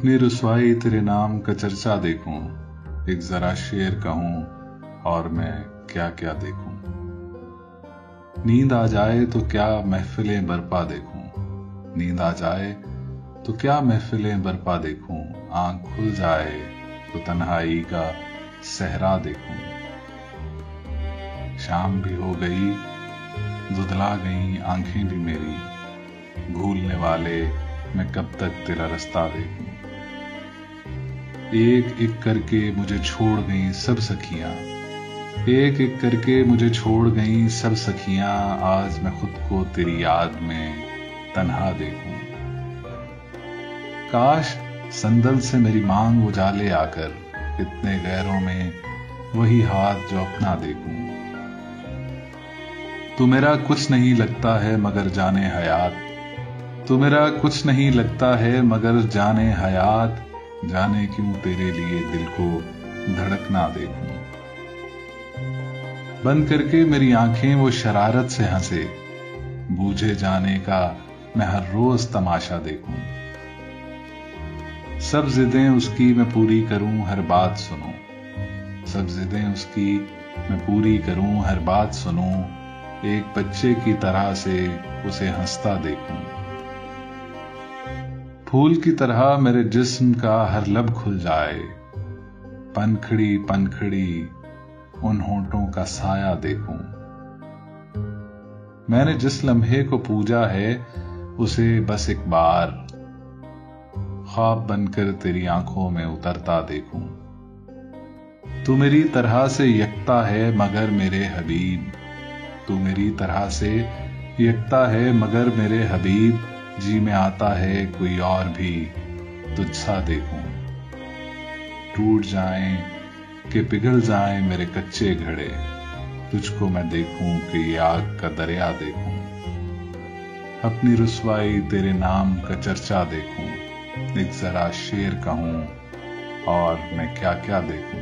अपनी रुसवाई तेरे नाम का चर्चा देखूं, एक जरा शेर कहूं और मैं क्या क्या देखूं। नींद आ जाए तो क्या महफिलें बरपा देखूं, नींद आ जाए तो क्या महफिलें बरपा देखूं। आंख खुल जाए तो तन्हाई का सहरा देखूं। शाम भी हो गई, दुधला गई आंखें भी मेरी, भूलने वाले मैं कब तक तेरा रास्ता देखूं। एक एक करके मुझे छोड़ गई सब सखियां, एक एक करके मुझे छोड़ गई सब सखियां। आज मैं खुद को तेरी याद में तन्हा देखूं। काश संदल से मेरी मांग उजाले आकर, इतने गैरों में वही हाथ जो अपना देखूं। तू मेरा कुछ नहीं लगता है मगर जाने हयात, तू मेरा कुछ नहीं लगता है मगर जाने हयात। जाने क्यों तेरे लिए दिल को धड़कना देखूं। बंद करके मेरी आंखें वो शरारत से हंसे, बूझे जाने का मैं हर रोज तमाशा देखूं। सब जिदें उसकी मैं पूरी करूं हर बात सुनूं, सब जिदें उसकी मैं पूरी करूं हर बात सुनूं। एक बच्चे की तरह से उसे हंसता देखूं। फूल की तरह मेरे जिस्म का हर लब खुल जाए, पनखड़ी पनखड़ी उन होंठों का साया देखूं। मैंने जिस लम्हे को पूजा है उसे बस एक बार ख्वाब बनकर तेरी आंखों में उतरता देखूं। तू मेरी तरह से यकता है मगर मेरे हबीब, तू मेरी तरह से यकता है मगर मेरे हबीब। जी में आता है कोई और भी तुझसा देखूं। टूट जाएं कि पिघल जाएं मेरे कच्चे घड़े, तुझको मैं देखूं कि आग का दरिया देखूं। अपनी रुसवाई तेरे नाम का चर्चा देखूं, एक जरा शेर कहूं और मैं क्या क्या देखूं।